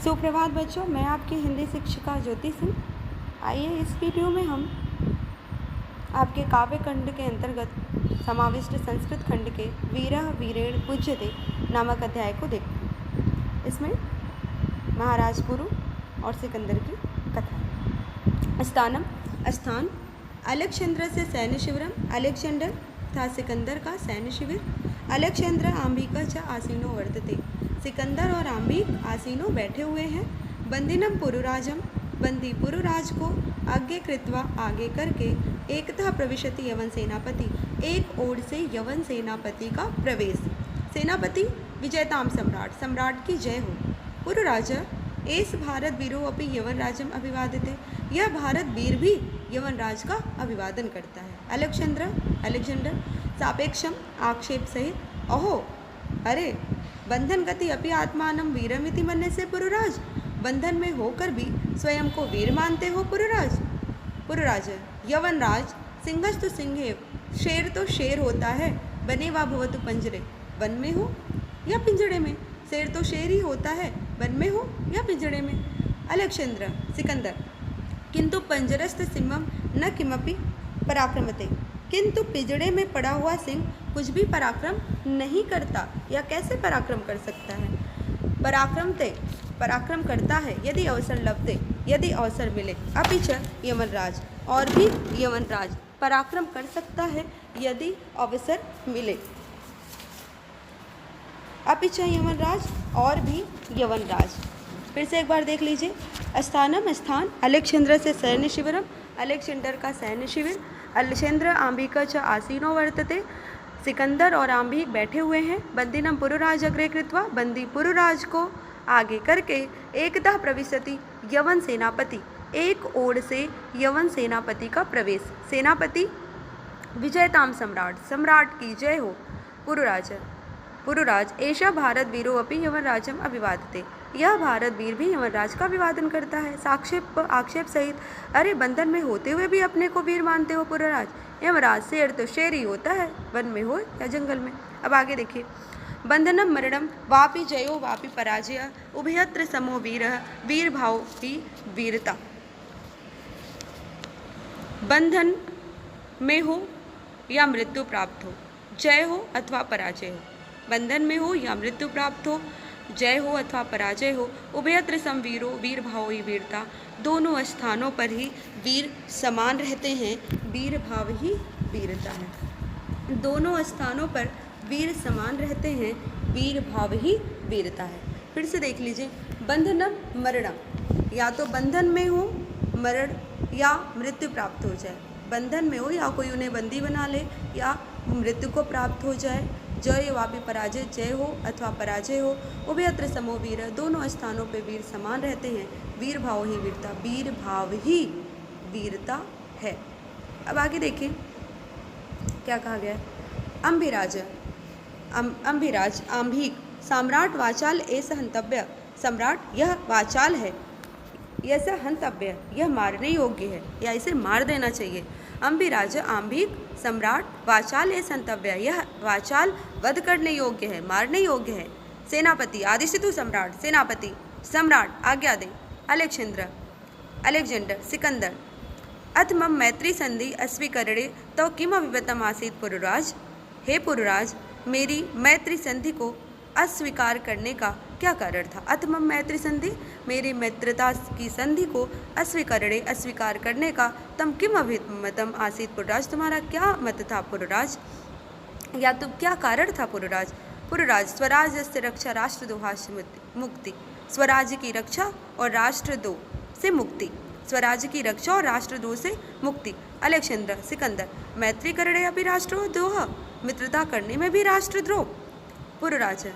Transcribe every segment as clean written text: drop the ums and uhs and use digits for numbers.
सुप्रभात बच्चों, मैं आपकी हिंदी शिक्षिका ज्योति सिंह। आइए इस वीडियो में हम आपके काव्य खंड के अंतर्गत समाविष्ट संस्कृत खंड के वीरः वीरेण पूज्यते नामक अध्याय को देखते हैं। इसमें महाराज पुरु और सिकंदर की कथा। स्थान अलेक्जेंड्र से सैन्य शिविरम। अलेक्जेंडर था सिकंदर का सैन्य शिविर। अलेक्जेंद्र आंबिका च आसीनो वर्तते। सिकंदर और आंबिक आसीनो बैठे हुए हैं। बंदिनम पुरुराजम, बंदी पुरुराज को आगे कृत्वा आगे करके एकतः प्रविशति यवन सेनापति, एक ओर से यवन सेनापति का प्रवेश। सेनापति विजयताम सम्राट, सम्राट की जय हो। पुरुराजा एस भारत वीरो अपि यवन राजम अभिवादते, यह भारत वीर भी यवन राज का अभिवादन करता है। अलेक्जेंडर सापेक्षम आक्षेप सहित, अहो अरे बंधन गति अपि आत्मानम वीरमिति मन्य से पुरुराज, बंधन में होकर भी स्वयं को वीर मानते हो पुरुराज यवन राज सिंहस्तु सिंहेव, शेर तो शेर होता है, बने वा भवतु पंजरे, वन में हो या पिंजड़े में। शेर तो शेर ही होता है, वन में हो या पिंजड़े में। अलेक्जेंद्र सिकंदर किंतु पंजरस्थ सिंहम न किमपि पराक्रमते, किंतु पिंजड़े में पड़ा हुआ सिंह कुछ भी पराक्रम नहीं करता, या कैसे पराक्रम कर सकता है। पराक्रम करता है यदि अवसर लभते, यदि अवसर मिले। अपिच यमनराज, और भी यमनराज पराक्रम कर सकता है यदि अवसर मिले। अपिच यमनराज, और भी यवनराज। फिर से एक बार देख लीजिए। स्थान अलेक्जेंद्र से सैन्य शिविरम, अलेक्जेंडर का सैन्य शिविर। अलेक्जेंद्र आंबिका च आसीनो वर्तते, सिकंदर और आंबिक बैठे हुए हैं। बंदिनम पुरुराज अग्रे कृत्वा, बंदी पुरुराज को आगे करके एकतः प्रविशति यवन सेनापति, एक ओर से यवन सेनापति का प्रवेश। सेनापति विजयताम सम्राट, सम्राट की जय हो। पुरुराज ऐशा भारत वीरो अपि यवन राजम अभिवादते, यह भारत वीर भी यमराज का अभिवादन करता है। आक्षेप सहित, अरे बंधन में होते हुए भी अपने को वीर मानते हो पुरुराज, यमराज शेर तो शेर ही होता है, वन में हो या जंगल में। अब आगे देखिए। बंधनम मरणम वापि जयो वापि पराजय, उभयत्र समो वीरः, वीर भाव भी वीरता। बंधन में हो या मृत्यु प्राप्त हो, जय हो अथवा पराजय हो। बंधन में हो या मृत्यु प्राप्त हो, जय हो अथवा पराजय हो, उभयत्र सम वीरो, वीर भाव ही वीरता। दोनों स्थानों पर ही वीर समान रहते हैं, वीर भाव ही वीरता है। दोनों स्थानों पर वीर समान रहते हैं, वीर भाव ही वीरता है। फिर से देख लीजिए। बंधनम मरणम, या तो बंधन में हो, मरण या मृत्यु प्राप्त हो जाए। बंधन में हो या कोई उन्हें बंदी बना ले, या मृत्यु को प्राप्त हो जाए। जय वापि पराजय, जय हो अथवा पराजय हो। उभयत्र समो वीर, दोनों स्थानों पे वीर समान रहते हैं, वीर भाव ही वीरता, वीर भाव ही वीरता है। अब आगे देखिए क्या कहा गया है। अंभिराज आंभिक सम्राट वाचाल ऐसा हंतव्य, सम्राट यह वाचाल है, ऐसा हंतव्य, यह मारने योग्य है या इसे मार देना चाहिए। अंबिराज आंभिक सम्राट वाचाल ए संतव्य, यह वाचाल वध करने योग्य है, मारने योग्य है। सेनापति आदिशितु सम्राट, सेनापति सम्राट आज्ञा दे। अलेक्जेंडर सिकंदर अथ मम मैत्री संधि अस्वीकरणे तो किम अभिवतम आसीत पुरुराज, हे पुरुराज मेरी मैत्री संधि को अस्वीकार करने का क्या कारण था। अथ मम मैत्री संधि, मेरी मित्रता की संधि को अस्वीकार करने का तम किम अभिमतम आसीत पुरुराज, तुम्हारा क्या मत था पुरुराज, या तुम क्या कारण था पुरुराज स्वराज से रक्षा राष्ट्रद्रोह से मुक्ति, स्वराज की रक्षा और राष्ट्रद्रोह से मुक्ति, स्वराज की रक्षा और राष्ट्रद्रोह से मुक्ति। अलेक्जेंद्र सिकंदर मैत्री करणे अभी राष्ट्रद्रोह, मित्रता करने में भी राष्ट्रद्रोह। पुरुराज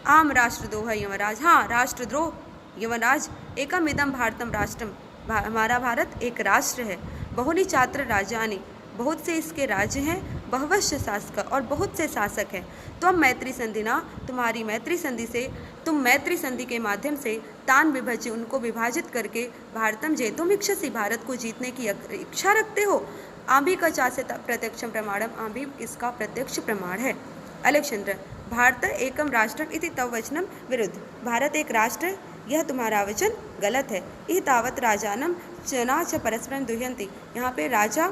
आम राष्ट्रद्रोह यमराज, हाँ राष्ट्रद्रोह यमराज। एकम इदम भारतम राष्ट्रम, हमारा भारत एक राष्ट्र है। बहुनी छात्र राजानी, बहुत से इसके राज्य हैं। बहुवश्य शासक, और बहुत से शासक हैं। तुम मैत्री संधि ना, तुम्हारी मैत्री संधि से, तुम मैत्री संधि के माध्यम से तान विभज्य, उनको विभाजित करके भारतम जे, तुम इच्छसी भारत को जीतने की इच्छा रखते हो। आंभिक चा से प्रत्यक्षम प्रमाणम, आंभिक इसका प्रत्यक्ष प्रमाण है। अलेक्जेंद्र भारत एकम राष्ट्र इति तव वचनम विरुद्ध, भारत एक राष्ट्र यह तुम्हारा वचन गलत है। यह तावत राजानम जना च परस्परम दुह्यंति, यहाँ पे राजा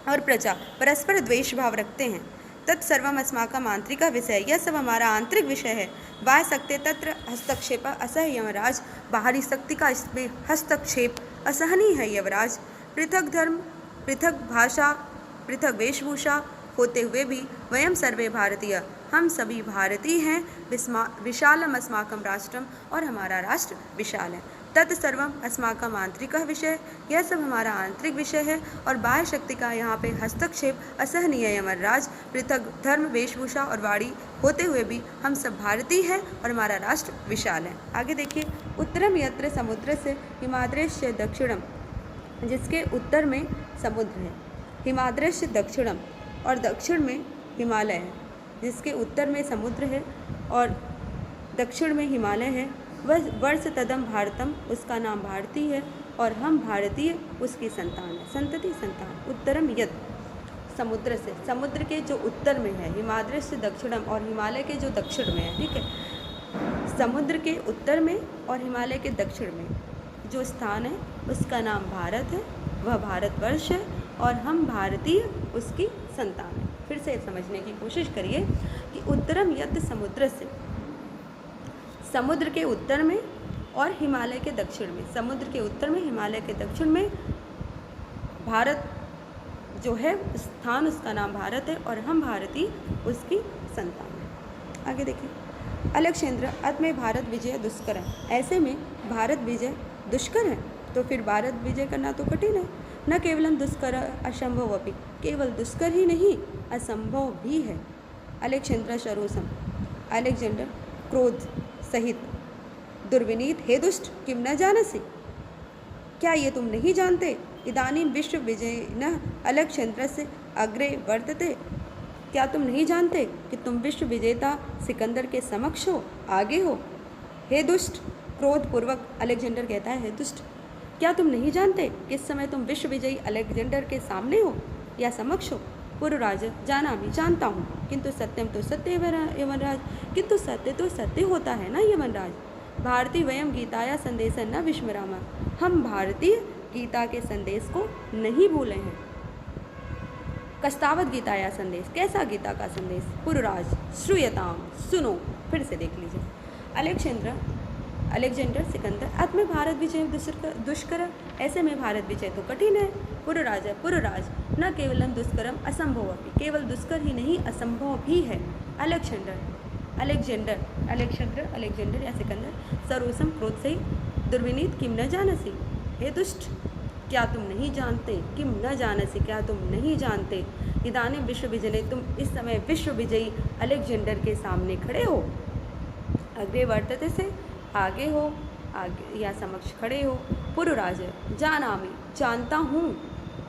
और प्रजा परस्पर द्वेष भाव रखते हैं। तत्सर्वम अस्माकम आंतरिक विषय, यह सब हमारा आंतरिक विषय है। बाह्य शक्ति तत्र हस्तक्षेप असह्य यमराज, बाहरी शक्ति का इसमें हस्तक्षेप असहनीय है यमराज। पृथक धर्म, पृथक भाषा, पृथक वेशभूषा होते हुए भी वयम सर्वे भारतीय, हम सभी भारतीय हैं। विशालम अस्माकम राष्ट्रम, और हमारा राष्ट्र विशाल है। तत्सर्वम अस्माकम आंतरिक विषय, यह सब हमारा आंतरिक विषय है। और बाह्य शक्ति का यहाँ पे हस्तक्षेप असहनीय यमराज, पृथक धर्म, वेशभूषा और वाणी होते हुए भी हम सब भारतीय हैं और हमारा राष्ट्र विशाल है। आगे देखिए, उत्तरम यत्र समुद्र से हिमाद्रेश्य दक्षिणम, जिसके उत्तर में समुद्र है। हिमाद्रेश्य दक्षिणम, और दक्षिण में हिमालय है। जिसके उत्तर में समुद्र है और दक्षिण में हिमालय है, वह वर्ष तदम भारतम, उसका नाम भारतीय है। और हम भारतीय उसकी संतान है, संतति संतान। उत्तरम यत, समुद्र से, समुद्र के जो उत्तर में है, हिमाद्री से दक्षिणम, और हिमालय के जो दक्षिण में है। ठीक है, समुद्र के उत्तर में और हिमालय के दक्षिण में जो स्थान है उसका नाम भारत है, वह भारतवर्ष है और हम भारतीय उसकी संतान है। फिर से समझने की कोशिश करिए कि उत्तरम यत समुद्र से, समुद्र के उत्तर में और हिमालय के दक्षिण में, समुद्र के उत्तर में हिमालय के दक्षिण में भारत जो है स्थान, उसका नाम भारत है और हम भारतीय उसकी संतान है। आगे देखिए, अलक्षेंद्र अत में भारत विजय दुष्कर है। ऐसे में भारत विजय दुष्कर है, तो फिर भारत विजय करना तो कठिन है। न केवलम दुष्कर असंभव अपि, केवल दुष्कर ही नहीं असंभव भी है। अलेक्जेंड्र शरोसम, अलेक्जेंडर क्रोध सहित, दुर्विनीत हे दुष्ट किम न जानसि, क्या ये तुम नहीं जानते? इदानीं विश्व विजय न अलेक्जेंड्र से अग्रे वर्तते, क्या तुम नहीं जानते कि तुम विश्व विजेता सिकंदर के समक्ष हो, आगे हो? हे दुष्ट, क्रोध पूर्वक अलेक्जेंडर कहता है, हे दुष्ट, क्या तुम नहीं जानते कि इस समय तुम विश्व विजयी अलेक्जेंडर के सामने हो या समक्ष हो? पुरराज, जाना भी जानता हूँ, किंतु सत्यम तो सत्य यमनराज, किंतु सत्य तो सत्य होता है ना यमनराज। भारतीय वयम गीताया संदेश न विस्मरामा, हम भारतीय गीता के संदेश को नहीं भूले हैं। कस्तावत गीताया संदेश, कैसा गीता का संदेश? पुरराज श्रूयताम, सुनो। फिर से देख लीजिए, अलेक्जेंडर सिकंदर अत में भारत विजय दुष्कर, ऐसे में भारत विजय तो कठिन है। पुरराज न केवलम दुष्करम असंभव अपि, केवल दुष्कर ही नहीं असंभव भी है। अलेक्जेंडर या सिकंदर सरोसम, क्रोध से दुर्विनीत किम न जानसी, हे दुष्ट, क्या तुम नहीं जानते? किम न जानसी, क्या तुम नहीं जानते? इदानीं विश्व विजय, तुम इस समय विश्व विजयी अलेक्जेंडर के सामने खड़े हो। अग्रे वर्तते से आगे हो, आगे या समक्ष खड़े हो। पुरराज, जानामि, जानता हूँ,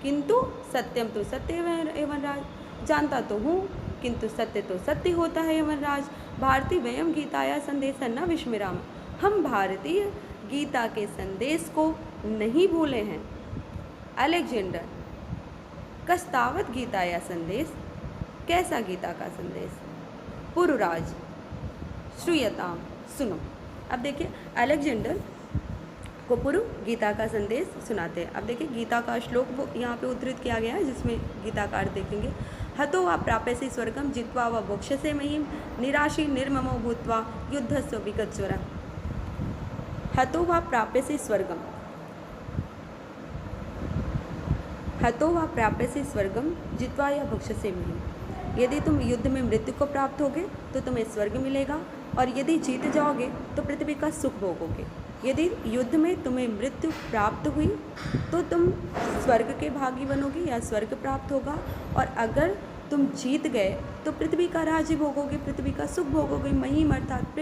किंतु सत्यम तो सत्य यमनराज, जानता तो हूँ किंतु सत्य तो सत्य होता है यमनराज। भारतीय वयम गीताया संदेश न विस्मराम, हम भारतीय गीता के संदेश को नहीं भूले हैं। अलेक्जेंडर, कस्तावत गीताया संदेश, कैसा गीता का संदेश? पुरराज श्रूयताम, सुनो। अब देखिए, अलेक्जेंडर को पूर्व गीता का संदेश सुनाते हैं। अब देखिए, गीता का श्लोक वो यहाँ पे उद्धृत किया गया है, जिसमें गीता का अर्थ देखेंगे। हतो वा प्राप्यसि स्वर्गम जित्वा वा भोक्ष्यसे महीम निराशी निर्ममो भूत्वा युद्धस्य विगतज्वरः। हतो वा प्राप्यसि स्वर्गम, हतो वा प्राप्यसि स्वर्गम जित्वा या भोक्ष्यसे महीम, यदि तुम युद्ध में मृत्यु को प्राप्त होगे तो तुम्हें स्वर्ग मिलेगा, और यदि जीत जाओगे तो पृथ्वी का सुख भोगोगे। यदि युद्ध में तुम्हें मृत्यु प्राप्त हुई तो तुम स्वर्ग के भागी बनोगे या स्वर्ग प्राप्त होगा, और अगर तुम जीत गए तो पृथ्वी का राज्य भोगोगे, पृथ्वी का सुख भोगोगे। महिम अर्थात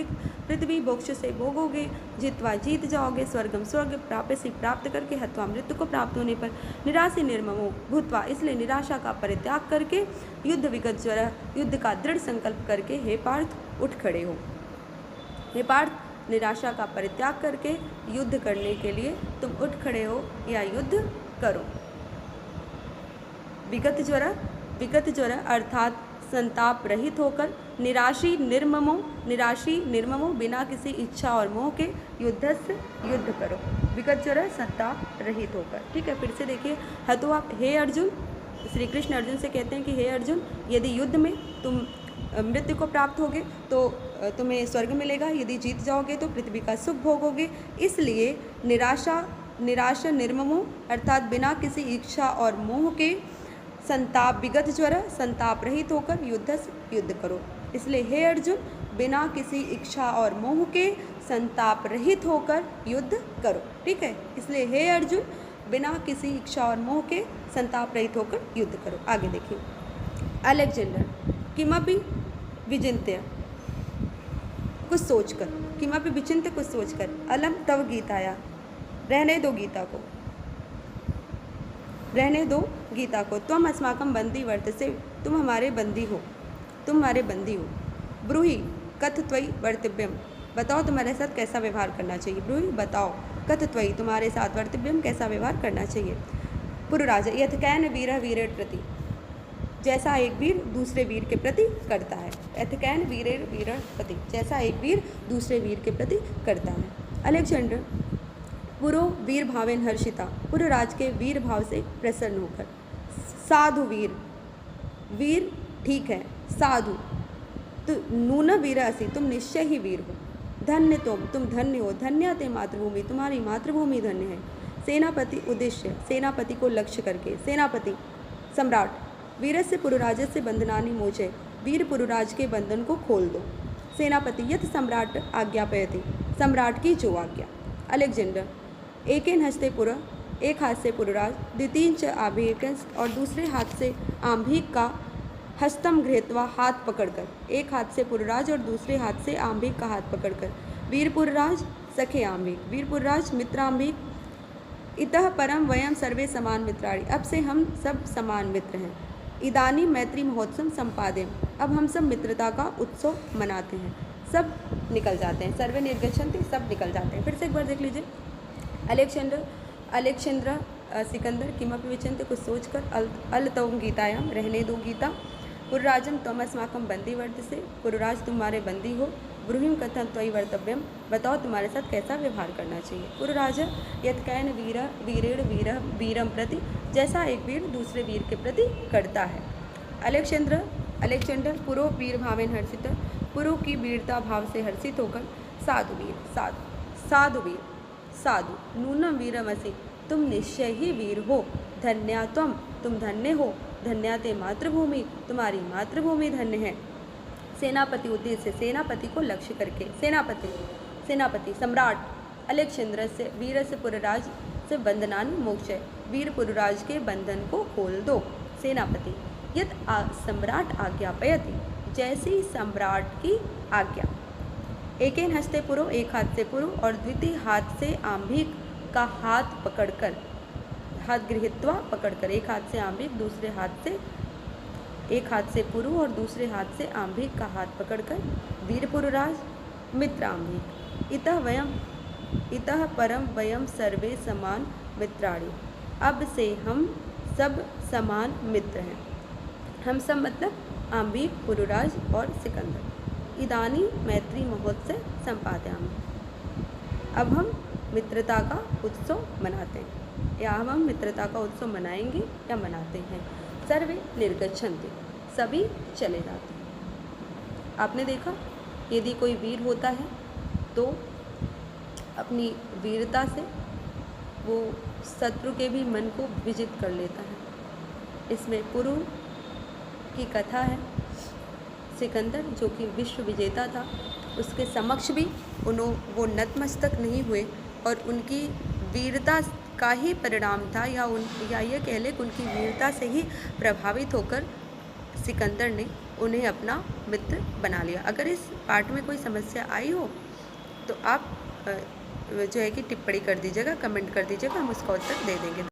पृथ्वी मोक्ष से भोगोगे। जित्वा, जीत जाओगे। स्वर्गम, स्वर्ग प्राप्य से प्राप्त करके। हत्वा, मृत्यु को प्राप्त होने पर। निराशी निर्ममो भूत्वा, इसलिए निराशा का परित्याग करके। युद्ध विगत ज्वर, युद्ध का दृढ़ संकल्प करके हे पार्थ उठ खड़े हो। हे पार्थ, निराशा का परित्याग करके युद्ध करने के लिए तुम उठ खड़े हो या युद्ध करो। विगत ज्वर अर्थात संताप रहित होकर, निराशी निर्ममो बिना किसी इच्छा और मोह के युद्धस्य युद्ध करो, विगत ज्वर संताप रहित होकर। ठीक है, फिर से देखिए। हतो आप, हे अर्जुन, श्री कृष्ण अर्जुन से कहते हैं कि हे अर्जुन, यदि युद्ध में तुम मृत्यु को प्राप्त होगे तो तुम्हें स्वर्ग मिलेगा, यदि जीत जाओगे तो पृथ्वी का सुख भोगोगे। इसलिए निराशा निर्ममो अर्थात बिना किसी इच्छा और मोह के, संताप विगत ज्वर संताप रहित होकर युद्ध करो। इसलिए हे अर्जुन, बिना किसी इच्छा और मोह के संताप रहित होकर युद्ध करो। ठीक है, इसलिए हे अर्जुन, बिना किसी इच्छा और मोह के संताप रहित होकर युद्ध करो। आगे देखिए। अलेक्जेंडर, किमपि विचिन्त्य, कुछ सोचकर, किमपि विचिन्त्य कुछ सोचकर, अलम तव गीताया, रहने दो गीता को, रहने दो गीता को, त्वम अस्माकं बंदी वर्तसे, तुम हमारे बंदी हो, तुम हमारे बंदी हो। ब्रूहि कथ त्वयि वर्तव्यम, बताओ तुम्हारे साथ कैसा व्यवहार करना चाहिए। ब्रूहि बताओ, कथ त्वयि तुम्हारे साथ, वर्तव्यम कैसा व्यवहार करना चाहिए। पुरुराज, यथ कैन वीर वीरेण प्रति, जैसा एक वीर दूसरे वीर के प्रति करता है। यथ कैन वीरेण वीरेण प्रति, जैसा एक वीर दूसरे वीर के प्रति करता है। अलेक्जेंडर, पुरो वीर भावेन हर्षिता, पुरराज के वीर भाव से प्रसन्न होकर। साधु वीर, वीर ठीक है, साधु तो नून वीर असी, तुम निश्चय ही वीर हो। धन्य तुम धन्य हो, धन्य ते मातृभूमि, तुम्हारी मातृभूमि धन्य है। सेनापति उद्देश्य, सेनापति को लक्ष्य करके। सेनापति सम्राट, वीरस्य पुरुराजस्य बंधनानि मोचय, वीर पुरुराज के बंधन को खोल दो। सेनापति यथ सम्राट आज्ञापयति, सम्राट की जो आज्ञा। अलेक्जेंडर, एकेन हस्ते पुर, एक हाथ से पुरुराज, द्वितीय च आभीकंस, और दूसरे हाथ से आंभिक का, हस्तम गृहीत्वा, हाथ पकड़कर। एक हाथ से पुरुराज और दूसरे हाथ से आंभिक का हाथ पकड़कर। वीर पुरुराज सखे आंभिक, वीर पुरुराज मित्रांभिक। इतः परम वयम सर्वे समान मित्राणि, अब से हम सब समान मित्र हैं। इदानी मैत्री महोत्सव संपादे, अब हम सब मित्रता का उत्सव मनाते हैं। सब निकल जाते हैं, सर्वे निर्गच्छन्ति, सब निकल जाते हैं। फिर से एक बार देख लीजिए। अलेक्जेंडर सिकंदर, किमपि विचिन्त्य कुछ सोचकर, अलतौम गीतायाम, रहने दो गीता। पुरुराजम त्वम अस्माकं बंदी वर्तसे, पुरुराज तुम्हारे बंदी हो। ब्रूहिम कथं त्वयि वर्तव्यम, बताओ तुम्हारे साथ कैसा व्यवहार करना चाहिए। पुरुराज यत् कैन वीरेण वीरम प्रति, जैसा एक वीर दूसरे वीर के प्रति करता है। अलेक्जेंडर पुरो वीर भावेन हर्षित, पुरो की वीरता भाव से हर्षित होकर। साधु वीर, साधु वीर, साधु नूनम वीरमसि, तुम निश्चय ही वीर हो। धन्या त्वम, तुम धन्य हो। धन्या ते मातृभूमि, तुम्हारी मातृभूमि धन्य है। सेनापति उद्देश्य, सेनापति को लक्ष्य करके। सेनापति सम्राट, अलेक्जेंडर से वीर से पुरुराज से बंधनानि मोक्षय, वीर पुरुराज के बंधन को खोल दो। सेनापति यत सम्राट आज्ञापयति, जैसी सम्राट की आज्ञा। एकेन हस्ते पुरो, एक हाथ से पुरो, और द्वितीय हाथ से आंभिक का हाथ पकड़कर, हाथ गृहीत्वा पकड़कर। एक हाथ से आंभिक, दूसरे हाथ से, एक हाथ से पुरु और दूसरे हाथ से आंभिक का हाथ पकड़कर। वीर पुरुराज मित्र आंभिक। इतः परम वयम सर्वे समान मित्राणि, अब से हम सब समान मित्र हैं। हम सब मतलब आंभिक, पुरुराज और सिकंदर। इदानी मैत्री महोत्सव संपादयामि, अब हम मित्रता का उत्सव मनाते हैं, या हम मित्रता का उत्सव मनाएंगे या मनाते हैं। सर्वे निर्गच्छन्ति, सभी चले जाते हैं। आपने देखा, यदि कोई वीर होता है तो अपनी वीरता से वो शत्रु के भी मन को विजित कर लेता है। इसमें पुरु की कथा है। सिकंदर जो कि विश्व विजेता था, उसके समक्ष भी वो नतमस्तक नहीं हुए, और उनकी वीरता का ही परिणाम था, या ये कह लें कि उनकी वीरता से ही प्रभावित होकर सिकंदर ने उन्हें अपना मित्र बना लिया। अगर इस पाठ में कोई समस्या आई हो तो आप जो है कि टिप्पणी कर दीजिएगा, कमेंट कर दीजिएगा, हम उसका उत्तर दे देंगे।